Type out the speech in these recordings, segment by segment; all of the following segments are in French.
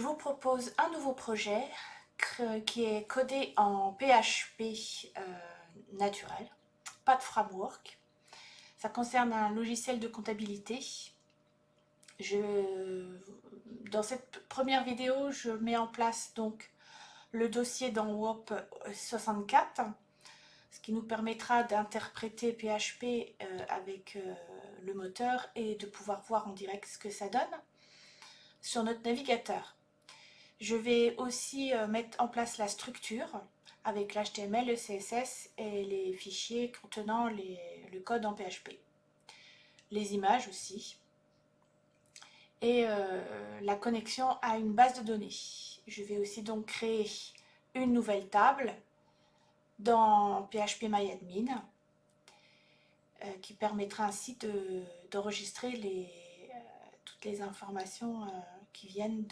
Je vous propose un nouveau projet qui est codé en PHP naturel, pas de framework. Ça concerne un logiciel de comptabilité. Dans cette première vidéo, je mets en place donc le dossier dans WOP 64, ce qui nous permettra d'interpréter PHP avec le moteur et de pouvoir voir en direct ce que ça donne sur notre navigateur. Je vais aussi mettre en place la structure avec l'HTML, le CSS et les fichiers contenant le code en PHP. Les images aussi. Et la connexion à une base de données. Je vais aussi donc créer une nouvelle table dans PHPMyAdmin qui permettra ainsi d'enregistrer toutes les informations qui viennent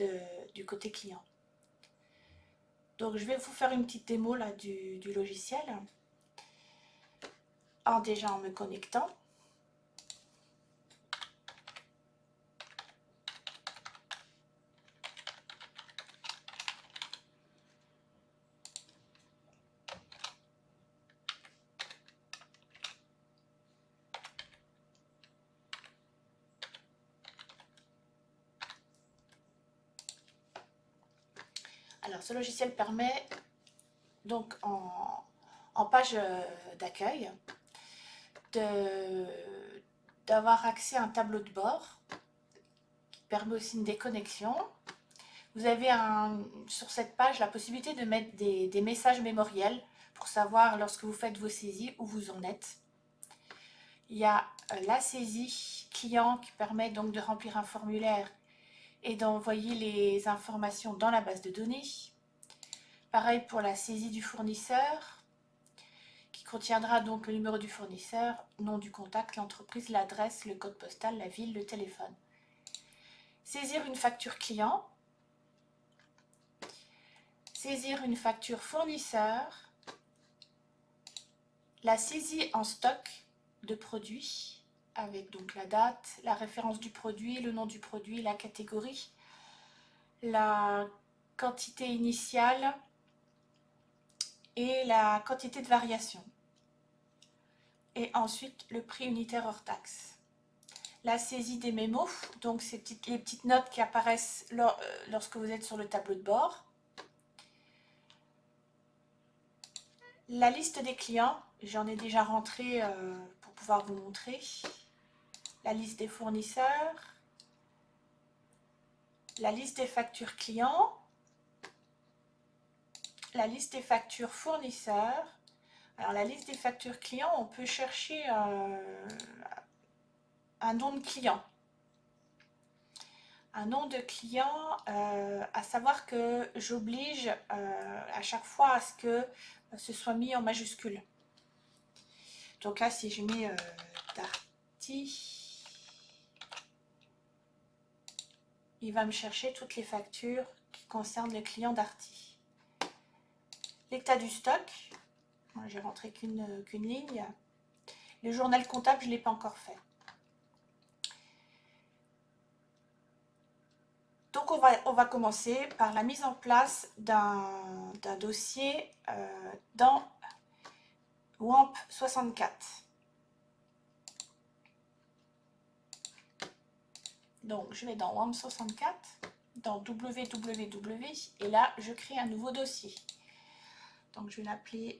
du côté client. Donc je vais vous faire une petite démo là, du logiciel. Alors déjà en me connectant. Alors ce logiciel permet donc en page d'accueil d'avoir accès à un tableau de bord qui permet aussi une déconnexion. Vous avez sur cette page la possibilité de mettre des messages mémoriels pour savoir lorsque vous faites vos saisies où vous en êtes. Il y a la saisie client qui permet donc de remplir un formulaire et d'envoyer les informations dans la base de données. Pareil pour la saisie du fournisseur qui contiendra donc le numéro du fournisseur, nom du contact, l'entreprise, l'adresse, le code postal, la ville, le téléphone. Saisir une facture client. Saisir une facture fournisseur. La saisie en stock de produits avec donc la date, la référence du produit, le nom du produit, la catégorie, la quantité initiale et la quantité de variation. Et ensuite le prix unitaire hors taxe. La saisie des mémos, donc les petites notes qui apparaissent lorsque vous êtes sur le tableau de bord. La liste des clients, j'en ai déjà rentré pour pouvoir vous montrer. La liste des fournisseurs. La liste des factures clients. La liste des factures fournisseurs. Alors la liste des factures clients, on peut chercher un nom de client. Un nom de client, à savoir que j'oblige à chaque fois à ce que ce soit mis en majuscule. Donc là, si je mets Darty, il va me chercher toutes les factures qui concernent le client Darty. L'état du stock, j'ai rentré qu'une ligne. Le journal comptable, je ne l'ai pas encore fait. Donc on va commencer par la mise en place d'un dossier dans WAMP 64. Donc je vais dans WAMP 64, dans www, et là je crée un nouveau dossier. Donc je vais l'appeler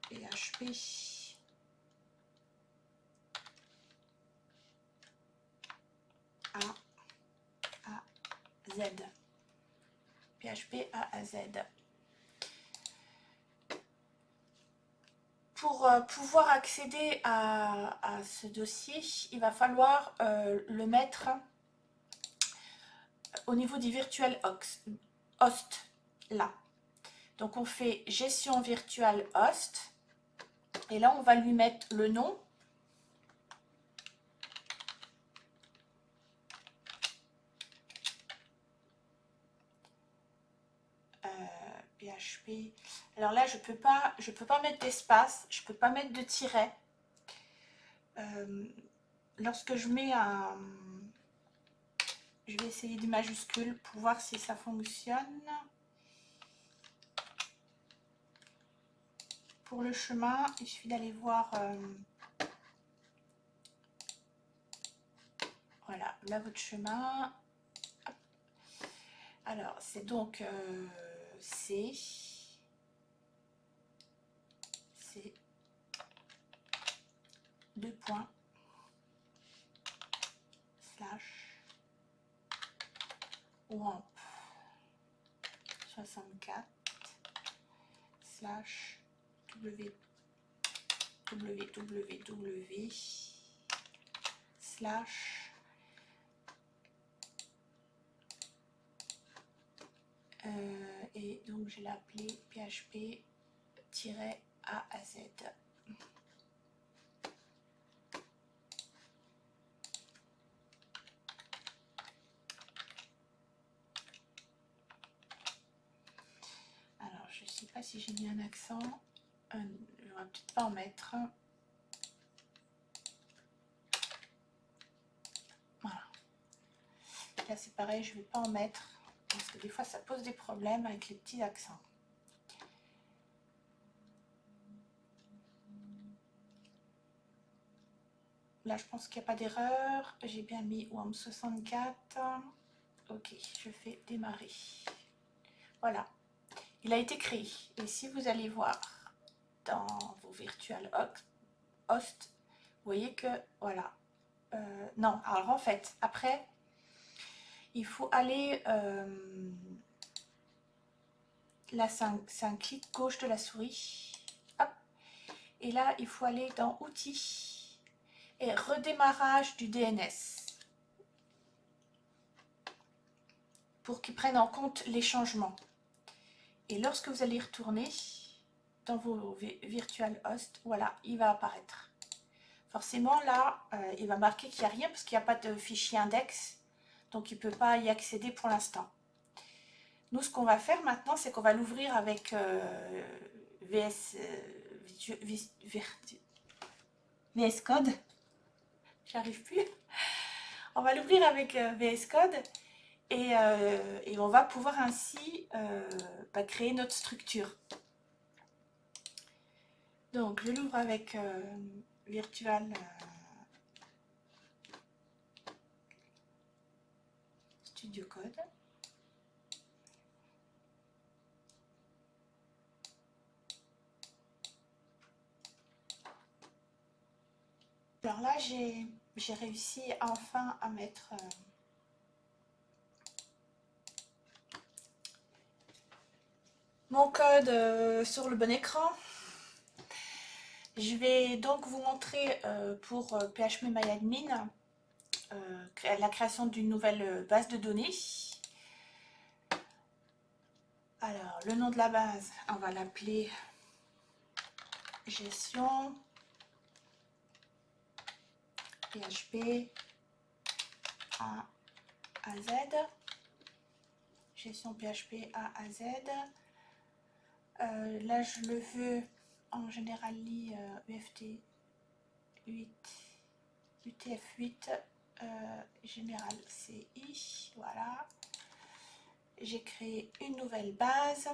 PHP A à Z. PHP A à Z. Pour pouvoir accéder à ce dossier, il va falloir le mettre au niveau du virtual host, là. Donc on fait gestion virtual host, et là on va lui mettre le nom. PHP. Alors là, je peux pas mettre d'espace, je peux pas mettre de tiret. Lorsque je mets Je vais essayer du majuscule pour voir si ça fonctionne. Pour le chemin, il suffit d'aller voir... voilà, là votre chemin. Hop. Alors, c'est donc C, 2 points, slash, WAMP 64, slash, www, slash, et donc je l'ai appelé php-a à z. Alors je sais pas si j'ai mis un accent, je ne vais peut-être pas en mettre. Voilà. Là c'est pareil, je ne vais pas en mettre parce que des fois ça pose des problèmes avec les petits accents. Là je pense qu'il n'y a pas d'erreur, j'ai bien mis WAMP 64. Ok, je fais démarrer. Voilà, il a été créé. Et si vous allez voir dans vos virtual host, vous voyez que voilà. Non, alors en fait, après, il faut aller... là, c'est un clic gauche de la souris. Hop. Et là, il faut aller dans Outils et redémarrage du DNS. Pour qu'il prenne en compte les changements. Et lorsque vous allez retourner dans vos virtual host, voilà, il va apparaître. Forcément, là, il va marquer qu'il n'y a rien parce qu'il n'y a pas de fichier index. Donc, il ne peut pas y accéder pour l'instant. Nous, ce qu'on va faire maintenant, c'est qu'on va l'ouvrir avec VS Code. J'arrive plus. On va l'ouvrir avec VS Code et on va pouvoir ainsi créer notre structure. Donc, je l'ouvre avec Virtual Studio Code. Alors là, j'ai réussi enfin à mettre mon code sur le bon écran. Je vais donc vous montrer pour PHPMyAdmin la création d'une nouvelle base de données. Alors, le nom de la base, on va l'appeler gestion PHP A à Z. Gestion PHP A à Z. Là, je le veux en Generali UFT 8, UTF-8, Général CI. Voilà. J'ai créé une nouvelle base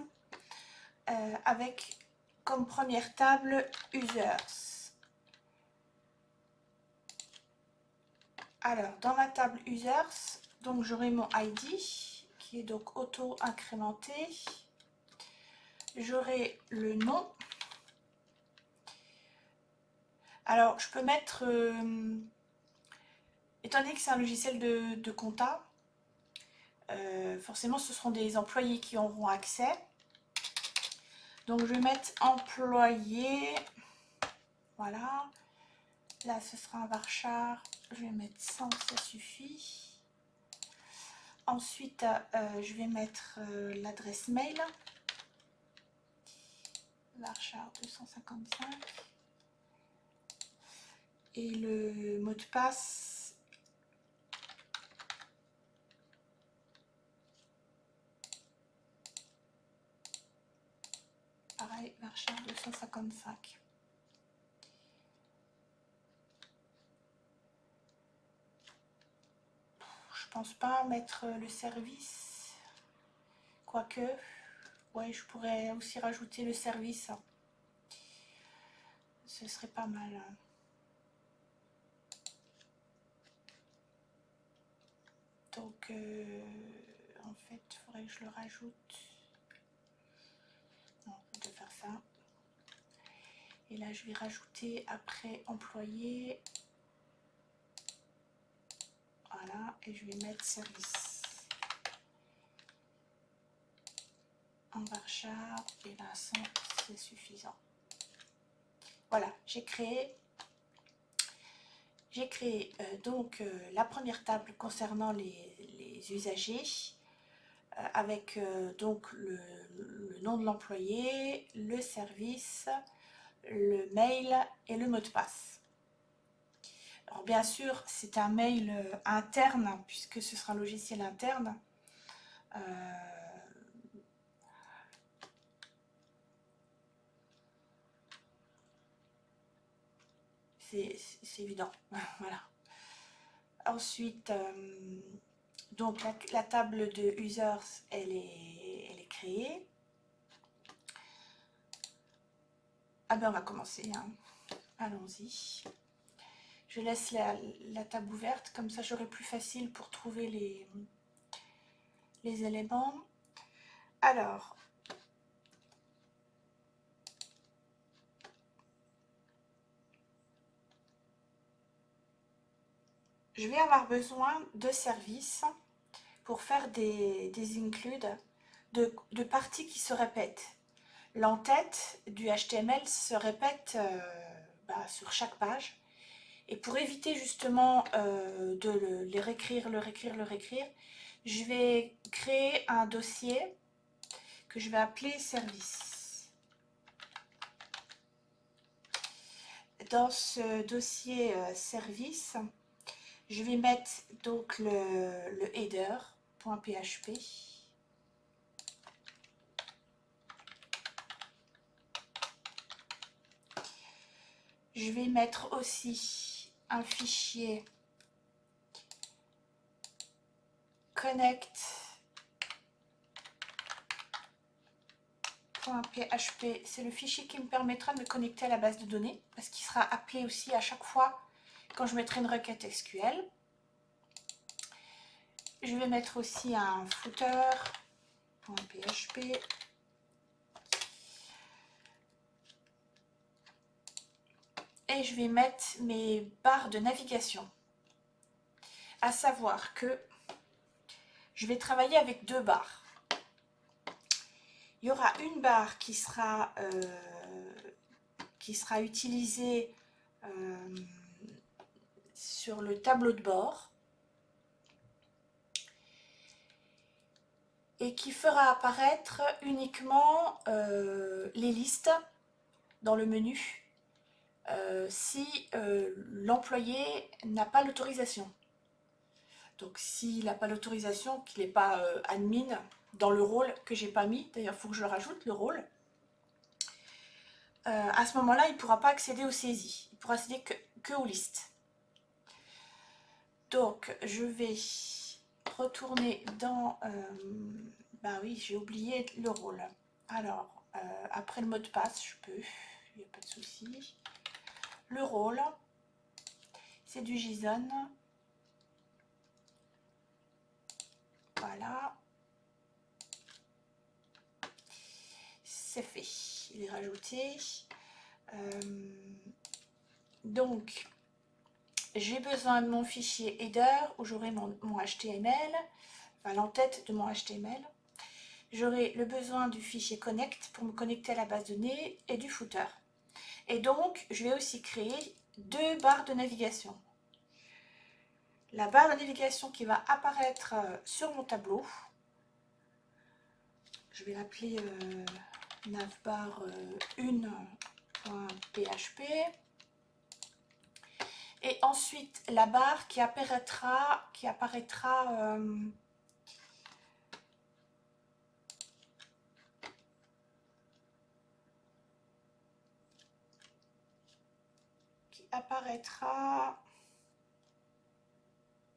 avec comme première table Users. Alors, dans ma table Users, donc j'aurai mon ID qui est donc auto-incrémenté. J'aurai le nom. Alors, je peux mettre, étant donné que c'est un logiciel de compta, forcément ce seront des employés qui auront accès. Donc, je vais mettre employé. Voilà. Là, ce sera un varchar. Je vais mettre 100, ça suffit. Ensuite, je vais mettre l'adresse mail. Varchar 255. Et le mot de passe. Pareil, varchar 255. Je pense pas mettre le service. Quoique, ouais, je pourrais aussi rajouter le service. Ce serait pas mal. Donc, en fait, il faudrait que je le rajoute. Non, je vais faire ça. Et là, je vais rajouter après employé. Voilà, et je vais mettre service. En varchar et là, c'est suffisant. Voilà, j'ai créé donc la première table concernant les usagers avec donc le nom de l'employé, le service, le mail et le mot de passe. Alors bien sûr, c'est un mail interne puisque ce sera un logiciel interne. C'est évident. Voilà. Ensuite, donc la table de users, elle est créée. Ah ben on va commencer, hein. Allons-y. Je laisse la table ouverte, comme ça j'aurai plus facile pour trouver les éléments. Alors, je vais avoir besoin de services pour faire des includes de parties qui se répètent. L'entête du HTML se répète sur chaque page. Et pour éviter justement de les réécrire, le réécrire, je vais créer un dossier que je vais appeler service. Dans ce dossier service, je vais mettre donc le header.php. Je vais mettre aussi un fichier connect.php. C'est le fichier qui me permettra de me connecter à la base de données parce qu'il sera appelé aussi à chaque fois quand je mettrai une requête SQL. Je vais mettre aussi un footer.php. Et je vais mettre mes barres de navigation. À savoir que je vais travailler avec deux barres. Il y aura une barre qui sera utilisée sur le tableau de bord et qui fera apparaître uniquement les listes dans le menu si l'employé n'a pas l'autorisation. Donc s'il n'a pas l'autorisation, qu'il n'est pas admin dans le rôle que j'ai pas mis, d'ailleurs il faut que je le rajoute, le rôle, à ce moment-là il ne pourra pas accéder aux saisies, il pourra accéder que aux listes. Donc je vais retourner dans... bah oui, j'ai oublié le rôle. Alors, après le mot de passe, je peux, il n'y a pas de souci. Le rôle, c'est du JSON. Voilà. C'est fait, il est rajouté. Donc, j'ai besoin de mon fichier header où j'aurai mon HTML, enfin l'entête de mon HTML. J'aurai le besoin du fichier connect pour me connecter à la base de données et du footer. Et donc, je vais aussi créer deux barres de navigation. La barre de navigation qui va apparaître sur mon tableau, je vais l'appeler navbar 1.php. Et ensuite, la barre qui apparaîtra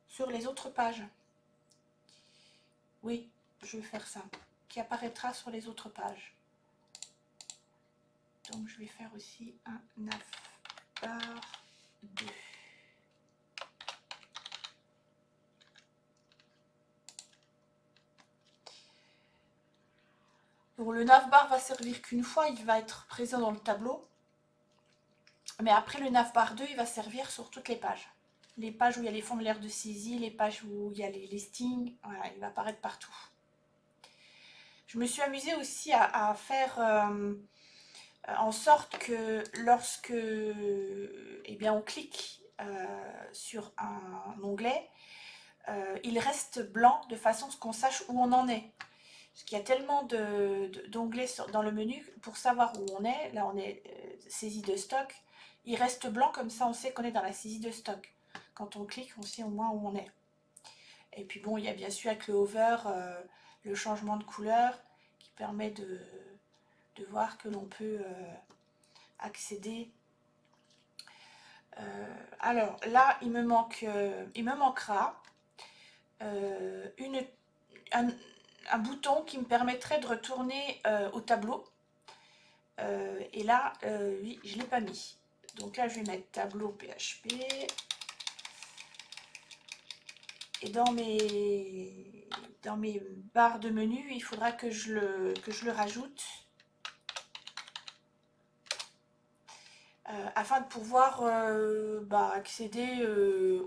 sur les autres pages. Oui, je vais faire ça. Qui apparaîtra sur les autres pages. Donc je vais faire aussi un navbar 2. Bon, le navbar va servir qu'une fois, il va être présent dans le tableau. Mais après le navbar 2, il va servir sur toutes les pages. Les pages où il y a les formulaires de saisie, les pages où il y a les listings, voilà, il va apparaître partout. Je me suis amusée aussi à faire en sorte que lorsque on clique sur un onglet, il reste blanc de façon à ce qu'on sache où on en est. Parce qu'il y a tellement d'onglets dans le menu pour savoir où on est. Là, on est saisie de stock. Il reste blanc, comme ça, on sait qu'on est dans la saisie de stock. Quand on clique, on sait au moins où on est. Et puis bon, il y a bien sûr avec le hover, le changement de couleur qui permet de voir que l'on peut accéder. Alors là, il me manquera un bouton qui me permettrait de retourner au tableau. Et là, oui, je ne l'ai pas mis. Donc là, je vais mettre tableau PHP. Et dans mes barres de menu, il faudra que je le rajoute. Afin de pouvoir accéder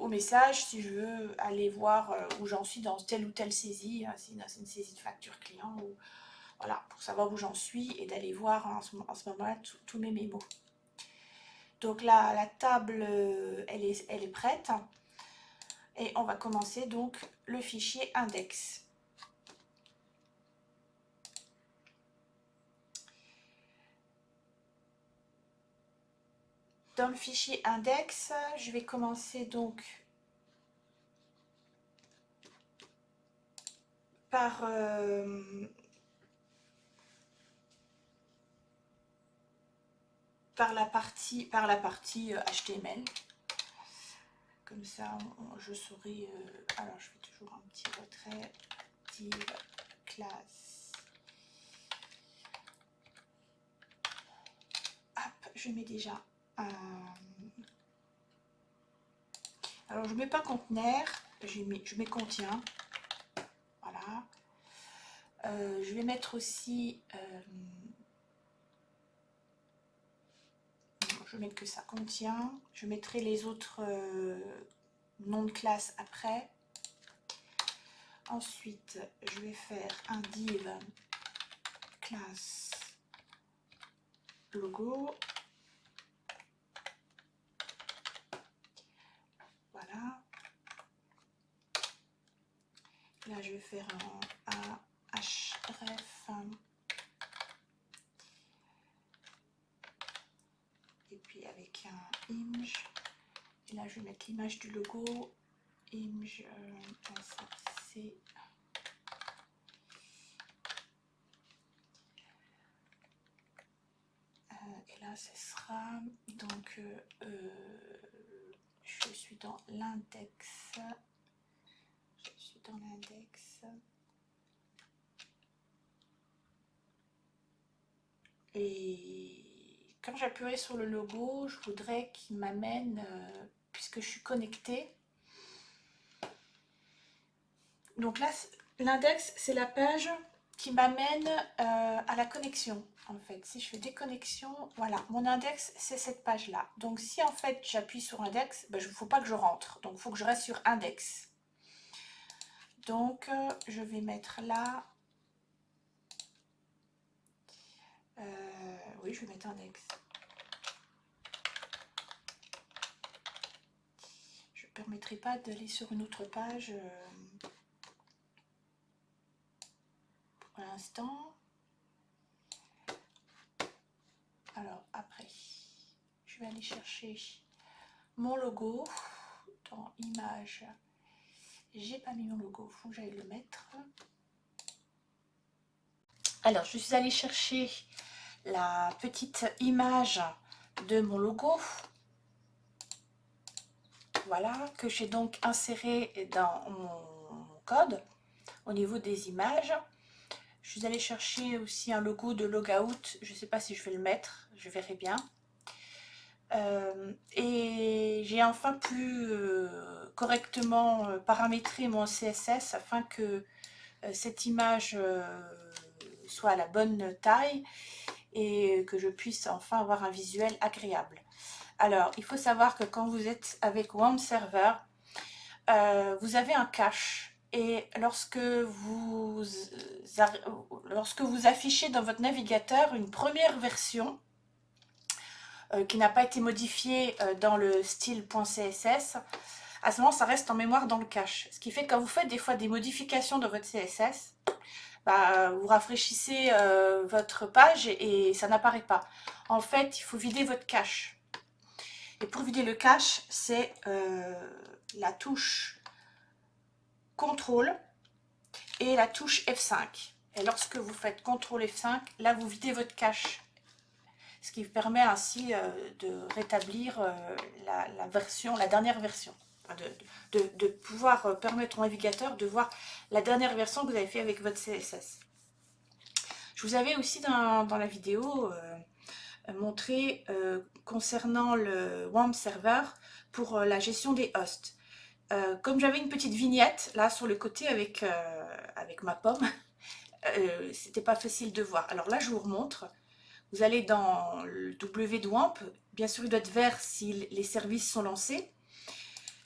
au message si je veux aller voir où j'en suis dans telle ou telle saisie, hein, si c'est une saisie de facture client, ou, voilà, pour savoir où j'en suis et d'aller voir en ce moment-là tous mes mémos. Donc là, la table, elle est prête. Et on va commencer donc le fichier index. Dans le fichier index, je vais commencer donc par la partie HTML. Comme ça, je saurai. Alors, je fais toujours un petit retrait. Div classe. Hop, je mets déjà un. Alors, je ne mets pas conteneur, je mets contient. Voilà. Je vais mettre aussi. Je vais mettre que ça contient. Je mettrai les autres noms de classe après. Ensuite, je vais faire un div classe logo. Voilà. Là, je vais faire un href. Et puis avec un image. Et là, je vais mettre l'image du logo. Image SRC. Et là, ce sera donc je suis dans l'index. Je suis dans l'index. Et quand j'appuierai sur le logo, je voudrais qu'il m'amène, puisque je suis connectée. Donc là, l'index, c'est la page qui m'amène à la connexion. En fait, si je fais déconnexion, voilà, mon index, c'est cette page-là. Donc si en fait j'appuie sur index, il ne faut pas que je rentre. Donc il faut que je reste sur index. Donc je vais mettre là. Oui, je vais mettre index. Je ne permettrai pas d'aller sur une autre page pour l'instant. Alors après, je vais aller chercher mon logo dans image. J'ai pas mis mon logo, il faut que j'aille le mettre. Alors, je suis allée chercher la petite image de mon logo. Voilà, que j'ai donc inséré dans mon code. au niveau des images. Je suis allée chercher aussi un logo de Logout. Je ne sais pas si je vais le mettre, je verrai bien. Et j'ai enfin pu correctement paramétrer mon CSS afin que cette image soit à la bonne taille et que je puisse enfin avoir un visuel agréable. Alors, il faut savoir que quand vous êtes avec WOM Server, vous avez un cache. Et lorsque vous affichez dans votre navigateur une première version qui n'a pas été modifiée dans le style.css, à ce moment, ça reste en mémoire dans le cache. Ce qui fait que quand vous faites des fois des modifications dans votre CSS, bah, vous rafraîchissez votre page et ça n'apparaît pas. En fait, il faut vider votre cache. Et pour vider le cache, c'est la touche CTRL et la touche F5. Et lorsque vous faites CTRL F5, là vous videz votre cache. Ce qui permet ainsi de rétablir la dernière version. De pouvoir permettre au navigateur de voir la dernière version que vous avez fait avec votre CSS. Je vous avais aussi dans la vidéo montré concernant le WOM Server pour la gestion des hosts. Comme j'avais une petite vignette là sur le côté avec ma pomme, c'était pas facile de voir. Alors là je vous remontre. Vous allez dans le W de WAMP, bien sûr il doit être vert si les services sont lancés.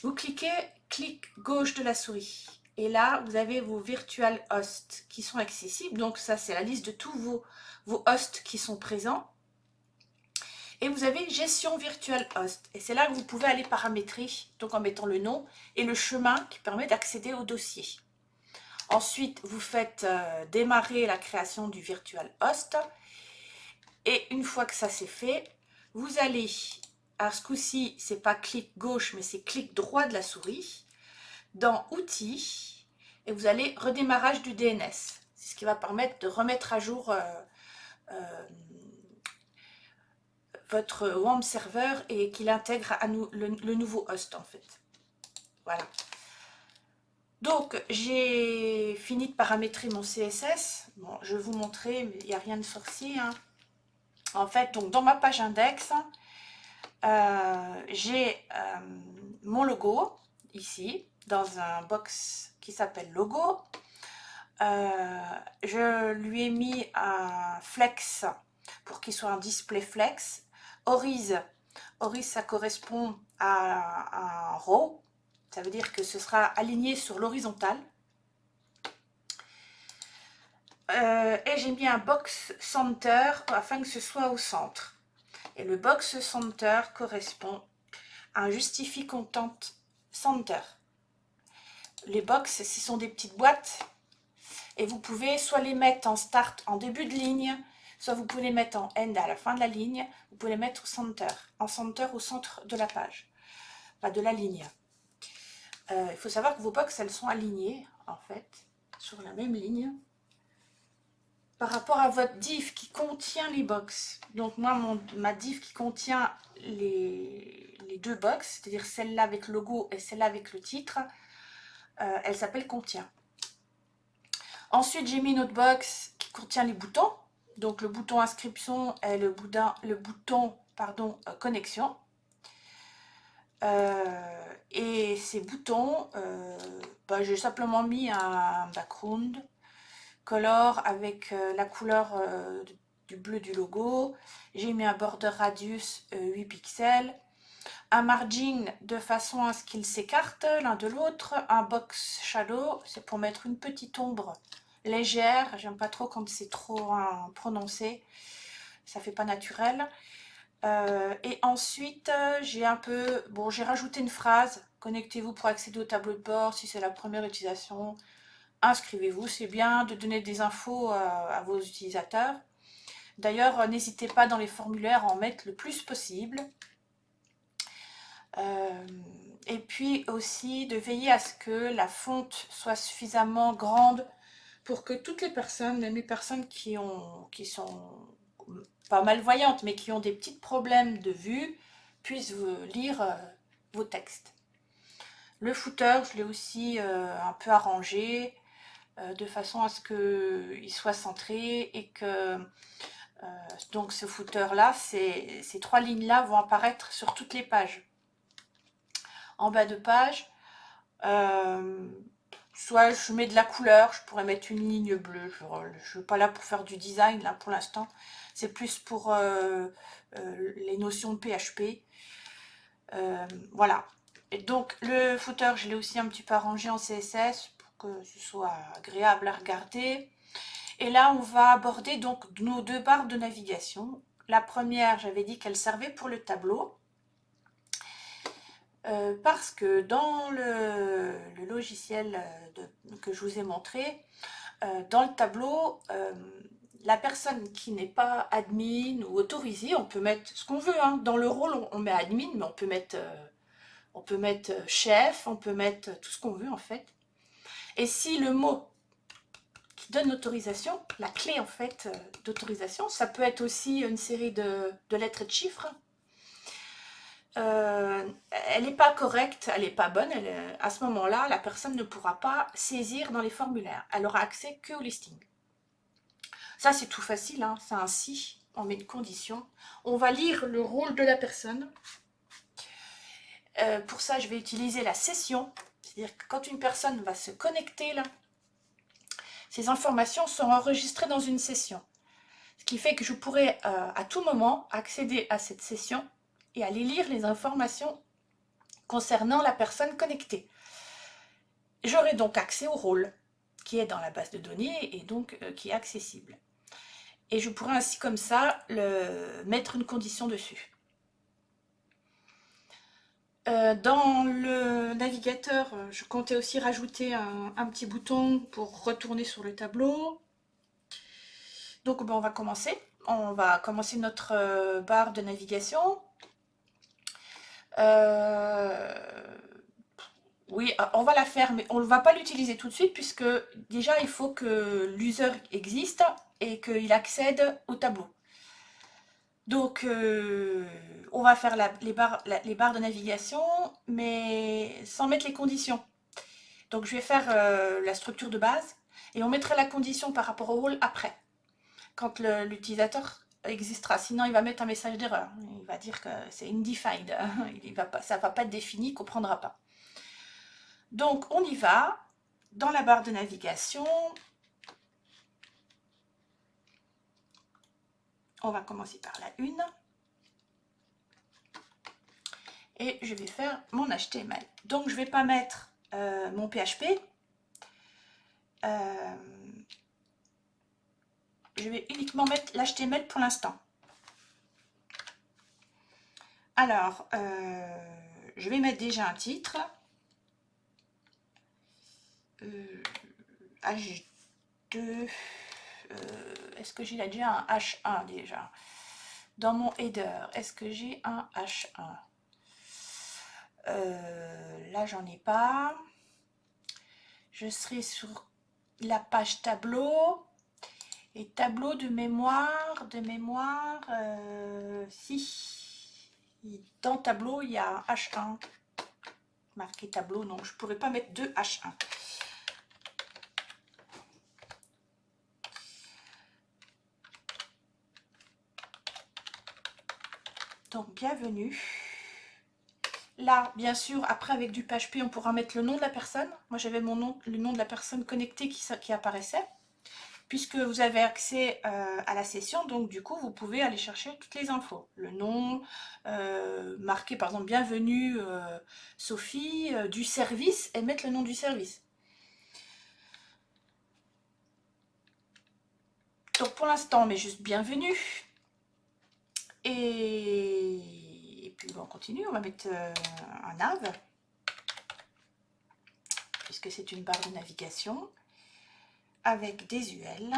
Vous cliquez, clic gauche de la souris. Et là, vous avez vos virtual hosts qui sont accessibles. Donc ça, c'est la liste de tous vos hosts qui sont présents. Et vous avez gestion virtual host. Et c'est là que vous pouvez aller paramétrer, donc en mettant le nom et le chemin qui permet d'accéder au dossier. Ensuite, vous faites démarrer la création du virtual host. Et une fois que ça c'est fait, vous allez, à ce coup-ci, c'est pas clic gauche, mais c'est clic droit de la souris, dans Outils, et vous allez redémarrage du DNS. C'est ce qui va permettre de remettre à jour votre WOM server et qu'il intègre à nous le nouveau host en fait. Voilà. Donc, j'ai fini de paramétrer mon CSS. Bon, je vais vous montrer, mais il n'y a rien de sorcier. Hein. En fait, donc dans ma page index, j'ai mon logo ici dans un box qui s'appelle logo. Je lui ai mis un flex pour qu'il soit un display flex. Horizon, ça correspond à un row, ça veut dire que ce sera aligné sur l'horizontale. Et j'ai mis un box center afin que ce soit au centre. Et le box center correspond à un justify content center. Les box, ce sont des petites boîtes et vous pouvez soit les mettre en start en début de ligne, soit vous pouvez les mettre en end à la fin de la ligne, vous pouvez les mettre au center, en center au centre de la page, pas de la ligne. Il faut savoir que vos box, elles sont alignées en fait sur la même ligne par rapport à votre div qui contient les box. Donc moi, ma div qui contient les deux box, c'est-à-dire celle-là avec le logo et celle-là avec le titre, elle s'appelle contient. Ensuite, j'ai mis une autre box qui contient les boutons. Donc le bouton inscription et le bouton connexion. Et ces boutons, j'ai simplement mis un background color avec la couleur du bleu du logo. J'ai mis un border radius 8 pixels. Un margin de façon à ce qu'ils s'écartent l'un de l'autre. Un box shadow, c'est pour mettre une petite ombre légère. J'aime pas trop quand c'est trop prononcé. Ça fait pas naturel. Et ensuite, j'ai j'ai rajouté une phrase. Connectez-vous pour accéder au tableau de bord si c'est la première utilisation. Inscrivez-vous, c'est bien de donner des infos à vos utilisateurs. D'ailleurs, n'hésitez pas dans les formulaires à en mettre le plus possible. Et puis aussi de veiller à ce que la fonte soit suffisamment grande pour que toutes les personnes, même les personnes qui sont pas malvoyantes, mais qui ont des petits problèmes de vue, puissent lire vos textes. Le footer, je l'ai aussi un peu arrangé. de façon à ce qu'il soit centré et que donc ce footer là, ces 3 lignes là vont apparaître sur toutes les pages. En bas de page, soit je mets de la couleur, je pourrais mettre une ligne bleue, je ne suis pas là pour faire du design là pour l'instant, c'est plus pour les notions de PHP. Voilà. Et donc le footer, je l'ai aussi un petit peu arrangé en CSS pour que ce soit agréable à regarder. Et là, on va aborder donc nos 2 barres de navigation. La première, j'avais dit qu'elle servait pour le tableau. Parce que dans le logiciel que je vous ai montré, dans le tableau, la personne qui n'est pas admin ou autorisée, on peut mettre ce qu'on veut, hein. Dans le rôle, on met admin, mais on peut mettre chef, on peut mettre tout ce qu'on veut en fait. Et si le mot qui donne l'autorisation, la clé en fait d'autorisation, ça peut être aussi une série de lettres et de chiffres. Elle n'est pas correcte, elle n'est pas bonne, à ce moment-là, la personne ne pourra pas saisir dans les formulaires. Elle aura accès que au listing. Ça, c'est tout facile, hein, c'est un si, on met une condition. On va lire le rôle de la personne. Pour ça, je vais utiliser la session. C'est-à-dire que quand une personne va se connecter, là, ces informations sont enregistrées dans une session. Ce qui fait que je pourrai à tout moment accéder à cette session et aller lire les informations concernant la personne connectée. J'aurai donc accès au rôle qui est dans la base de données et donc qui est accessible. Et je pourrai ainsi comme ça mettre une condition dessus. Dans le navigateur, je comptais aussi rajouter un petit bouton pour retourner sur le tableau. Donc on va commencer. On va commencer notre barre de navigation. Oui, on va la faire, mais on ne va pas l'utiliser tout de suite puisque déjà il faut que l'user existe et qu'il accède au tableau. Donc on va faire les barres de navigation, mais sans mettre les conditions. Donc je vais faire la structure de base et on mettra la condition par rapport au rôle après, quand l'utilisateur existera. Sinon il va mettre un message d'erreur. Il va dire que c'est undefined. Ça ne va pas être défini, il ne comprendra pas. Donc on y va. Dans la barre de navigation, on va commencer par la 1. Et je vais faire mon HTML. Donc je ne vais pas mettre mon PHP. Je vais uniquement mettre l'HTML pour l'instant. Alors, je vais mettre déjà un titre. H2. Est-ce que j'ai là déjà un H1 déjà? Dans mon header, est-ce que j'ai un H1? Là, j'en ai pas. Je serai sur la page tableau. Et tableau de mémoire, si. Dans tableau, il y a un H1. Marqué tableau, donc je ne pourrais pas mettre 2 H1. Donc, bienvenue. Là, bien sûr, après avec du PHP, on pourra mettre le nom de la personne. Moi, j'avais le nom de la personne connectée qui apparaissait. Puisque vous avez accès à la session, donc du coup, vous pouvez aller chercher toutes les infos. Le nom, marquer par exemple bienvenue Sophie, du service, et mettre le nom du service. Donc pour l'instant, on met juste bienvenue. Et puis on continue, on va mettre un nav, puisque c'est une barre de navigation, avec des UL.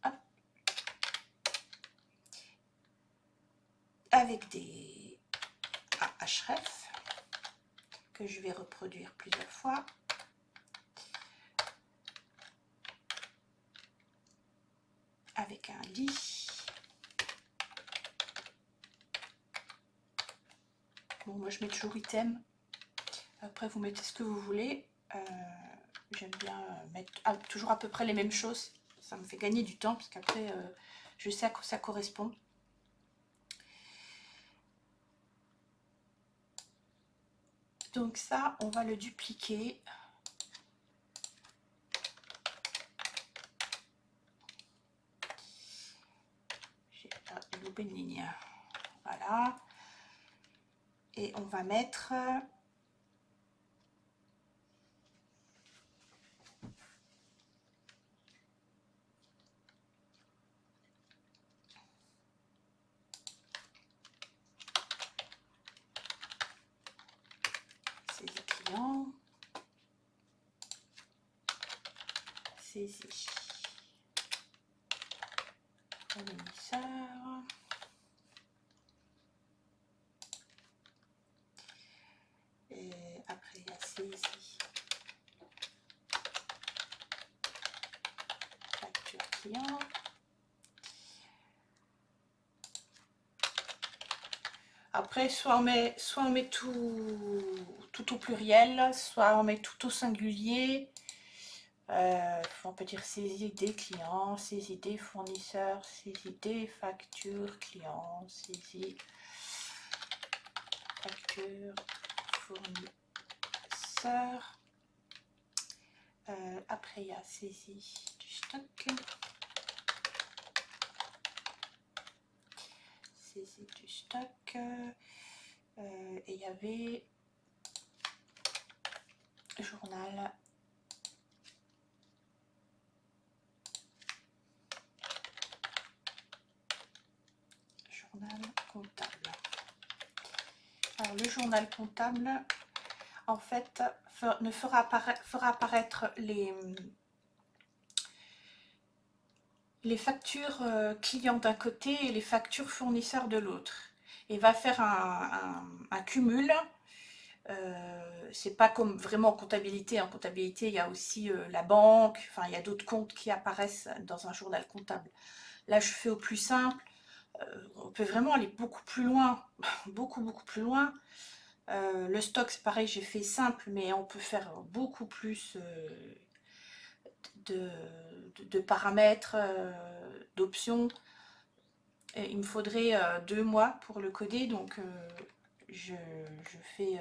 Hop. Avec des href que je vais reproduire plusieurs fois. Avec un lit. Bon, moi je mets toujours item. Après vous mettez ce que vous voulez. J'aime bien mettre toujours à peu près les mêmes choses. Ça me fait gagner du temps parce qu'après, je sais à quoi ça correspond. Donc ça, on va le dupliquer. J'ai loupé une ligne. Voilà. Et on va mettre... saisie client. Saisie fournisseur. Et après, il y a saisie facture client. Après, soit on met tout au pluriel, soit on met tout au singulier. On peut dire saisie des clients, saisie des fournisseurs, saisie des factures clients, saisie facture fournisseur. Après, il y a saisie du stock. Saisie du stock. Et il y avait journal. Journal comptable. Alors, le journal comptable, en fait, fera apparaître les factures clients d'un côté et les factures fournisseurs de l'autre. Et va faire un cumul. C'est pas comme vraiment en comptabilité. En comptabilité, il y a aussi la banque, enfin, il y a d'autres comptes qui apparaissent dans un journal comptable. Là, je fais au plus simple. On peut vraiment aller beaucoup plus loin, beaucoup plus loin. Le stock, c'est pareil, j'ai fait simple, mais on peut faire beaucoup plus de paramètres, d'options. Il me faudrait 2 mois pour le coder, donc je fais...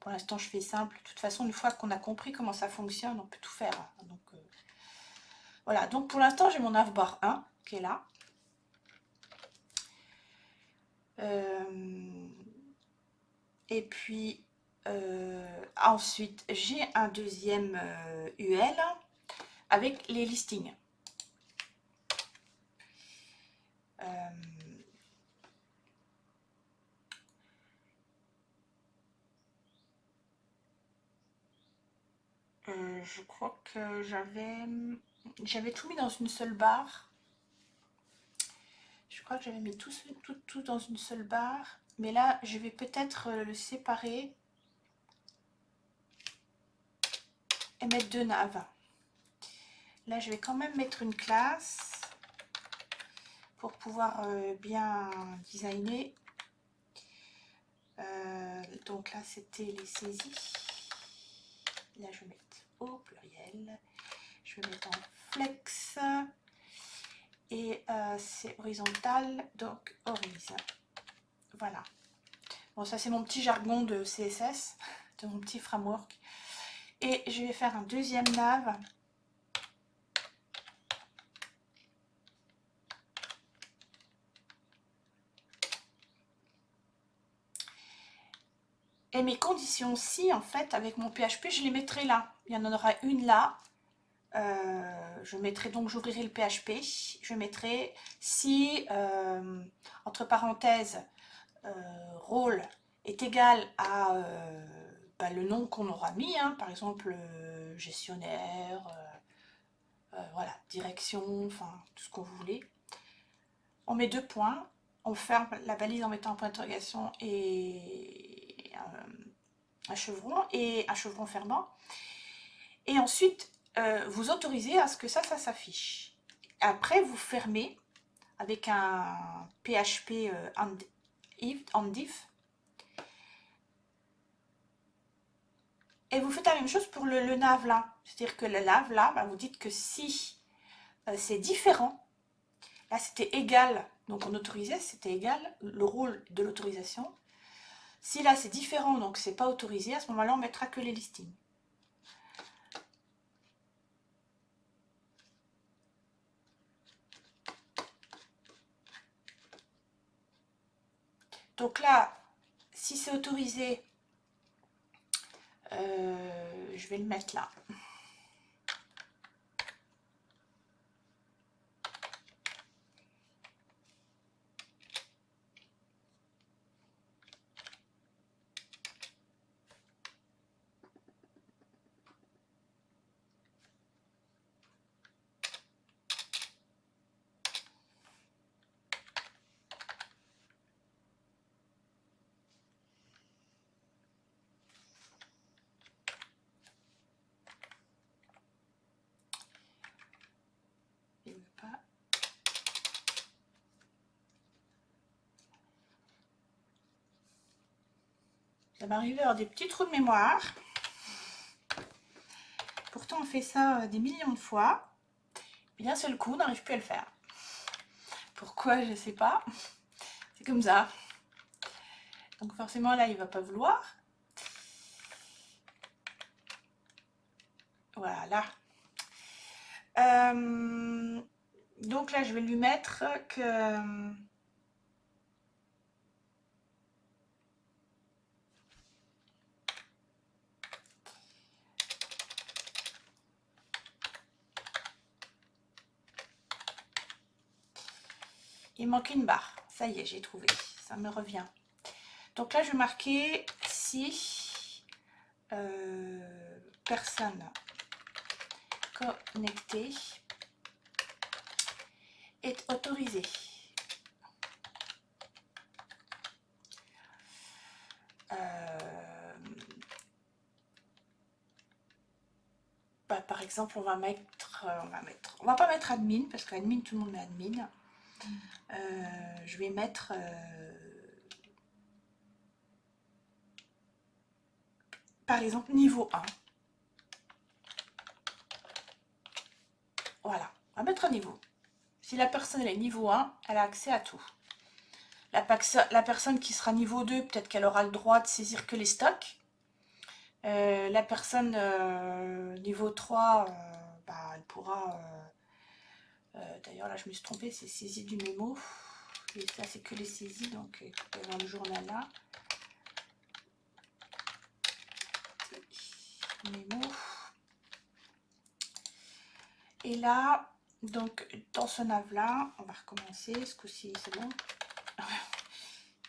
pour l'instant, je fais simple. De toute façon, une fois qu'on a compris comment ça fonctionne, on peut tout faire. Donc, voilà, donc pour l'instant, j'ai mon navbar 1 qui est là. Et puis, ensuite, j'ai un deuxième UL avec les listings. Je crois que j'avais tout mis dans une seule barre. Je crois que j'avais mis tout dans une seule barre. Mais là, je vais peut-être le séparer et mettre 2 naves. Là, je vais quand même mettre une classe pour pouvoir bien designer. Donc là, c'était les saisies. Là, je vais mettre au pluriel. Je vais mettre en flex. Et c'est horizontal, donc horizon. Voilà. Bon, ça, c'est mon petit jargon de CSS, de mon petit framework. Et je vais faire un deuxième nav. Et mes conditions ci, en fait, avec mon PHP, je les mettrai là. Il y en aura une là. Je mettrai donc, j'ouvrirai le PHP. Je mettrai si, entre parenthèses, rôle est égal à le nom qu'on aura mis, hein, par exemple gestionnaire, voilà, direction, enfin tout ce que vous voulez. On met 2 points, on ferme la balise en mettant un point d'interrogation et un chevron fermant. Et ensuite, vous autorisez à ce que ça s'affiche. Après, vous fermez avec un PHP end. Et vous faites la même chose pour le nav là. C'est-à-dire que le nav là, bah, vous dites que si c'est différent, là c'était égal, donc on autorisait, c'était égal, le rôle de l'autorisation. Si là c'est différent, donc c'est pas autorisé, à ce moment-là on mettra que les listings. Donc là, si c'est autorisé, je vais le mettre là. Il veut pas. Ça m'arrive d'avoir des petits trous de mémoire. Pourtant, on fait ça des millions de fois. Et d'un seul coup, on n'arrive plus à le faire. Pourquoi, je ne sais pas. C'est comme ça. Donc forcément, là, il ne va pas vouloir. Voilà. Donc là, je vais lui mettre que... Il manque une barre. Ça y est, j'ai trouvé. Ça me revient. Donc là, je vais marquer si personne connectée est autorisée. Bah, par exemple, on va pas mettre admin parce qu'admin, tout le monde met admin. Je vais mettre par exemple niveau 1. Voilà, on va mettre un niveau. Si la personne est niveau 1, elle a accès à tout. La personne qui sera niveau 2, peut-être qu'elle aura le droit de saisir que les stocks. La personne niveau 3, bah, elle pourra... D'ailleurs, là, je me suis trompée, c'est saisie du mémo. Et ça, c'est que les saisies, donc dans le journal là. Mémo. Et là, donc, dans ce nav là, on va recommencer. Ce coup-ci, c'est bon.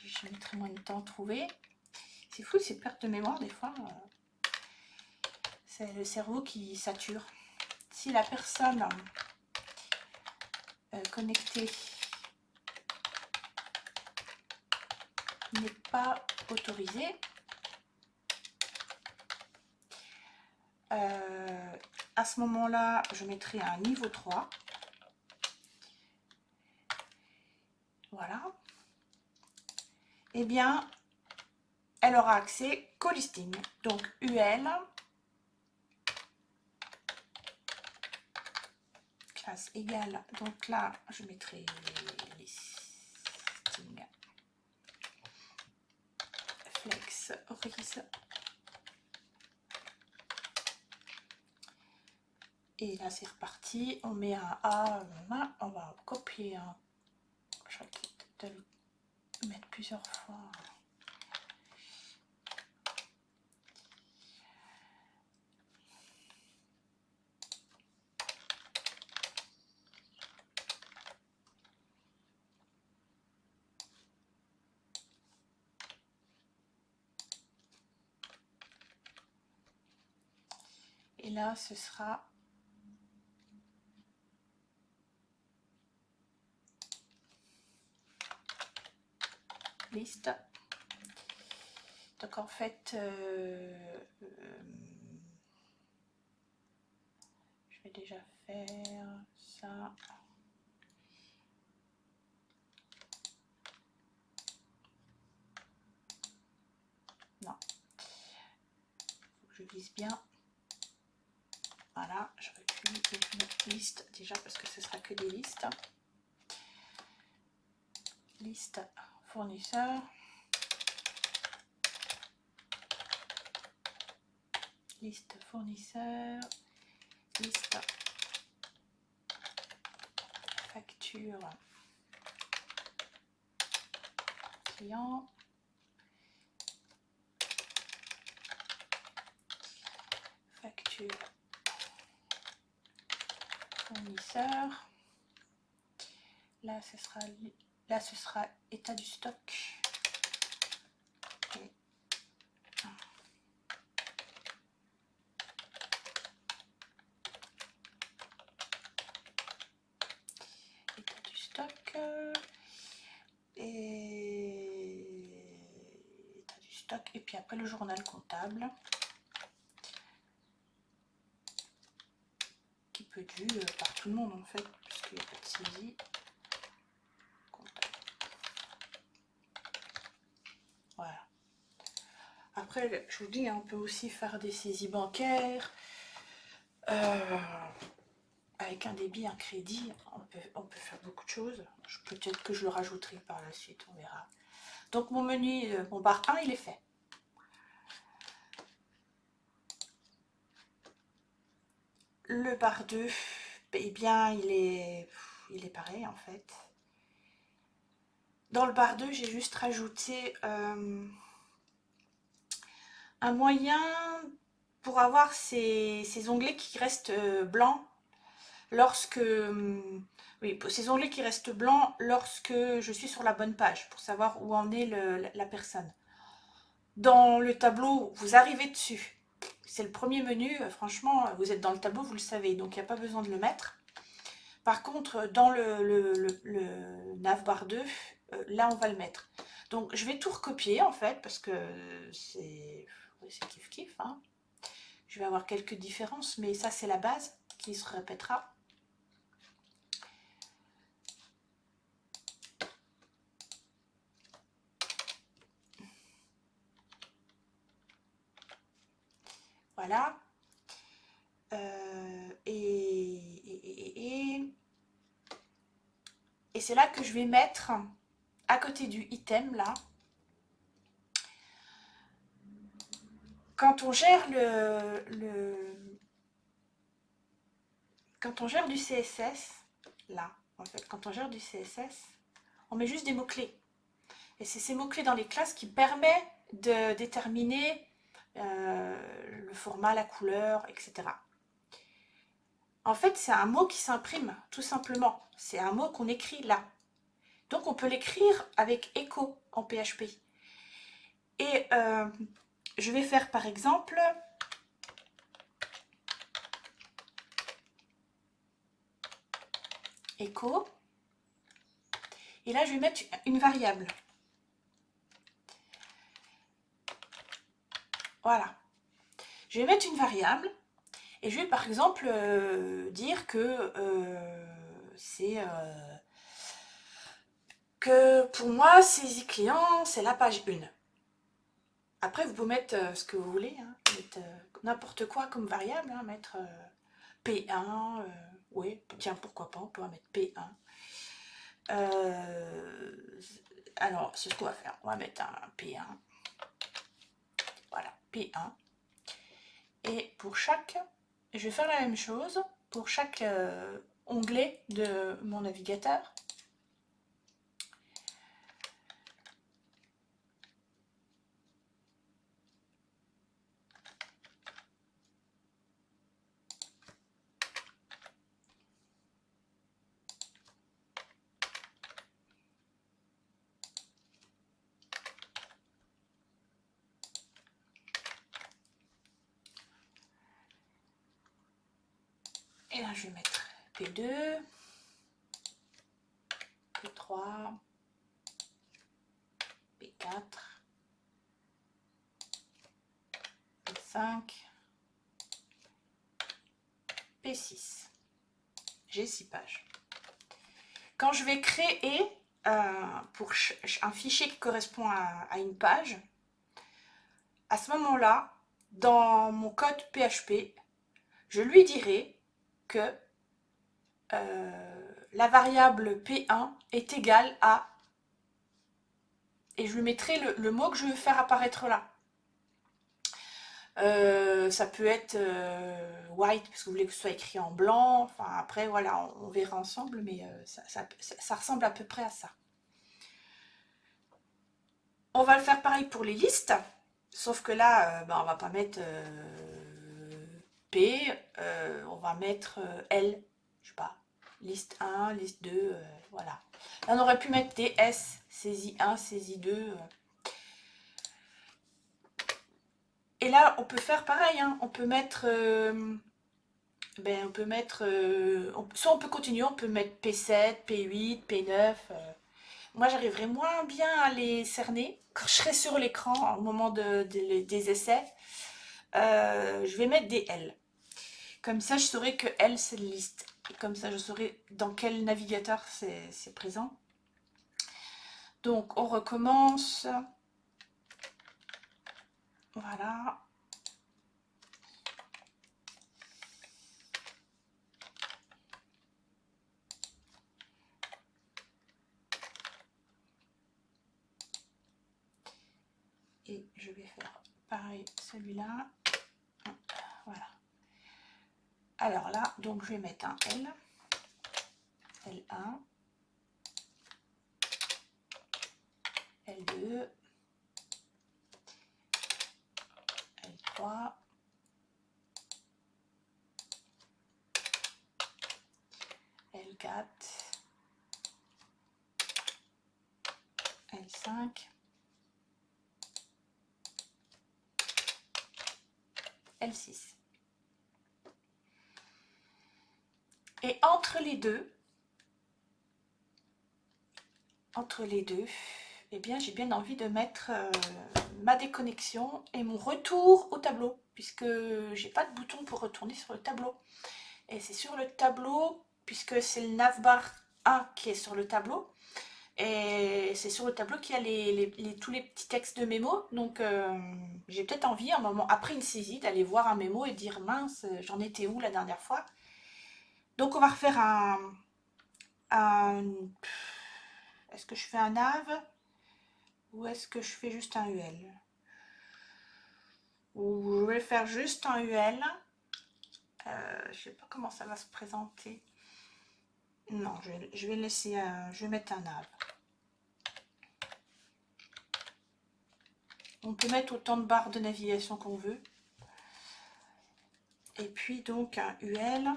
Je mettrai moins de temps à trouver. C'est fou, ces pertes de mémoire, des fois. C'est le cerveau qui sature. Si la personne connectée n'est pas autorisée, à ce moment-là, je mettrai un niveau 3. Voilà. Eh bien, elle aura accès qu'au listing. Donc, UL, classe égale. Donc là, je mettrai listing. Flex, Horizon. Et là, c'est reparti. On met un A. On va copier un. Je vais peut-être le mettre plusieurs fois. Et là, ce sera liste. Donc en fait, je vais déjà faire ça. Non. Faut que je glisse bien. Voilà, je recule une liste déjà parce que ce sera que des listes. Liste fournisseur. Liste fournisseur. Liste facture client. Facture fournisseur. Là ce sera état du stock. Et état du stock et état du stock, et puis après le journal comptable qui peut être vu par tout le monde en fait, puisqu'il n'y a pas de saisie comptable. Voilà. Après, je vous dis, on peut aussi faire des saisies bancaires. Avec un débit, un crédit, on peut faire beaucoup de choses. Peut-être que je le rajouterai par la suite, on verra. Donc mon menu, mon bar 1, il est fait. Le bar 2, eh bien, il est pareil en fait. Dans le bar 2, j'ai juste rajouté un moyen pour avoir ces onglets qui restent blancs lorsque... oui, ces onglets qui restent blancs lorsque je suis sur la bonne page, pour savoir où en est la personne. Dans le tableau, vous arrivez dessus. C'est le premier menu, franchement, vous êtes dans le tableau, vous le savez, donc il n'y a pas besoin de le mettre. Par contre, dans le navbar 2, là, on va le mettre. Donc, je vais tout recopier, en fait, parce que c'est kiff-kiff. Hein. Je vais avoir quelques différences, mais ça, c'est la base qui se répétera. Voilà. Et c'est là que je vais mettre, à côté du item, là, quand on gère quand on gère du CSS, là, en fait, quand on gère du CSS, on met juste des mots-clés. Et c'est ces mots-clés dans les classes qui permettent de déterminer le format, la couleur, etc. En fait, c'est un mot qui s'imprime, tout simplement. C'est un mot qu'on écrit là. Donc, on peut l'écrire avec echo en PHP. Et je vais faire, par exemple, echo. Et là, je vais mettre une variable. Voilà. Je vais mettre une variable. Et je vais, par exemple, dire que c'est... que pour moi, saisie client, c'est la page 1. Après, vous pouvez mettre ce que vous voulez, hein, mettre n'importe quoi comme variable, hein, mettre P1, oui, tiens, pourquoi pas, on peut mettre P1. Alors, c'est ce qu'on va faire, on va mettre un P1, voilà, P1. Et pour chaque, je vais faire la même chose, pour chaque onglet de mon navigateur. Et là, je vais mettre P2, P3, P4, P5, P6. J'ai 6 pages. Quand je vais créer pour un fichier qui correspond à une page, à ce moment-là, dans mon code PHP, je lui dirai que la variable P1 est égale à, et je lui mettrai le mot que je veux faire apparaître là. Ça peut être white parce que vous voulez que ce soit écrit en blanc. Enfin, après, voilà, on verra ensemble, mais ça ressemble à peu près à ça. On va le faire pareil pour les listes, sauf que là, on va pas mettre P, on va mettre L, je sais pas, liste 1, liste 2, voilà. Là, on aurait pu mettre des S, saisie 1, saisie 2. Et là, on peut faire pareil, hein, on peut mettre... soit on peut continuer, on peut mettre P7, P8, P9. Moi, j'arriverai moins bien à les cerner quand je serai sur l'écran au moment des essais. Je vais mettre des L. Comme ça, je saurai que L, c'est une liste. Et comme ça, je saurai dans quel navigateur c'est présent. Donc, on recommence. Voilà. Et je vais faire pareil celui-là. Voilà. Alors là, donc je vais mettre un L. L1. L2. L3. L4. L5. L6. Et entre les deux, eh bien, j'ai bien envie de mettre ma déconnexion et mon retour au tableau, puisque j'ai pas de bouton pour retourner sur le tableau. Et c'est sur le tableau, puisque c'est le navbar 1 qui est sur le tableau, et c'est sur le tableau qu'il y a tous les petits textes de mémo. Donc j'ai peut-être envie, un moment après une saisie, d'aller voir un mémo et dire mince, j'en étais où la dernière fois. Donc on va refaire est-ce que je fais un nav ou est-ce que je fais juste un UL? Ou je vais faire juste un UL. Je sais pas comment ça va se présenter. Non, je vais laisser je vais mettre un nav. On peut mettre autant de barres de navigation qu'on veut. Et puis donc un UL.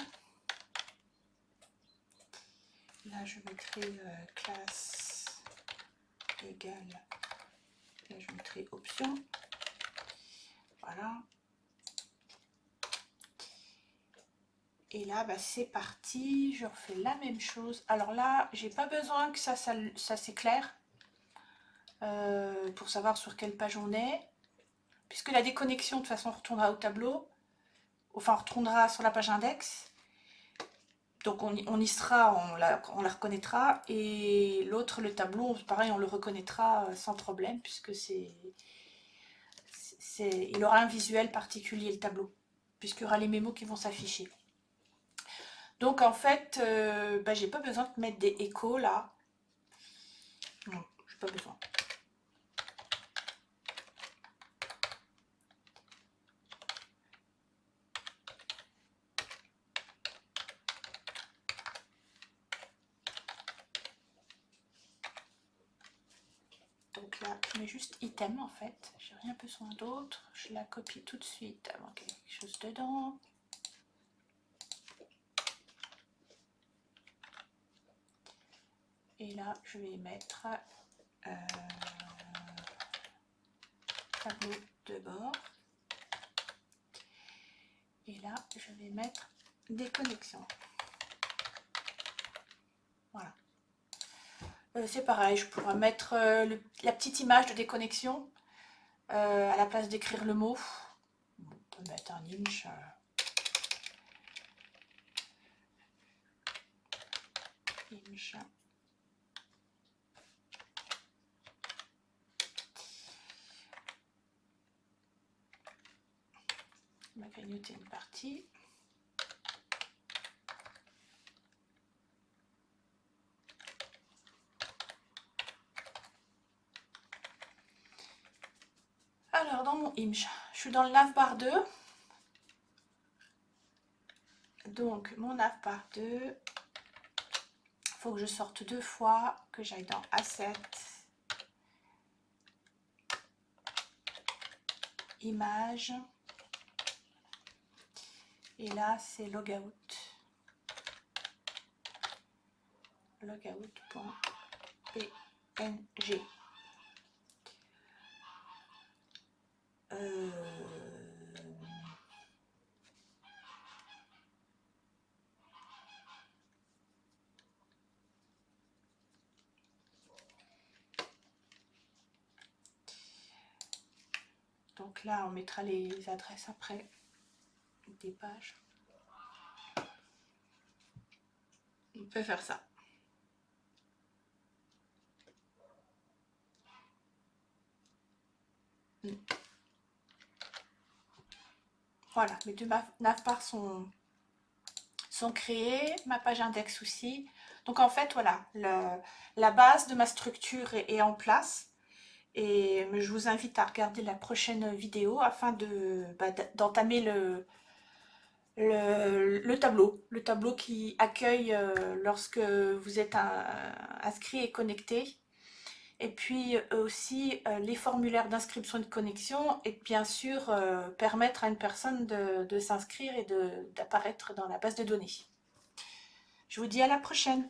Là je mettrai classe égale. Là je mettrai option. Voilà. Et là, c'est parti, je refais la même chose. Alors là, j'ai pas besoin que ça s'éclaire pour savoir sur quelle page on est. Puisque la déconnexion, de toute façon, retournera au tableau. Enfin, on retournera sur la page index. Donc, on y sera, on la reconnaîtra. Et l'autre, le tableau, pareil, on le reconnaîtra sans problème. Puisque il aura un visuel particulier, le tableau. Puisqu'il y aura les mémos qui vont s'afficher. Donc en fait, j'ai pas besoin de mettre des échos là. Non, j'ai pas besoin. Donc là, je mets juste item en fait. J'ai rien besoin d'autre. Je la copie tout de suite avant qu'il y ait quelque chose dedans. Et là, je vais mettre tableau de bord. Et là, je vais mettre des connexions. Voilà. C'est pareil, je pourrais mettre la petite image de déconnexion à la place d'écrire le mot. On peut mettre un inch. Inch. On va grignoter une partie. Alors, dans mon image, je suis dans le navbar 2. Donc, mon navbar 2, il faut que je sorte 2 fois, que j'aille dans Asset, Images, et là, c'est Logout. Logout.png. Donc là, on mettra les adresses après des pages. On peut faire ça. Voilà, mes 2 navbars sont créés, ma page index aussi. Donc en fait, voilà, la base de ma structure est en place. Et je vous invite à regarder la prochaine vidéo afin d'entamer le tableau qui accueille lorsque vous êtes inscrit et connecté. Et puis aussi les formulaires d'inscription et de connexion, et bien sûr permettre à une personne de s'inscrire et d'apparaître dans la base de données. Je vous dis à la prochaine.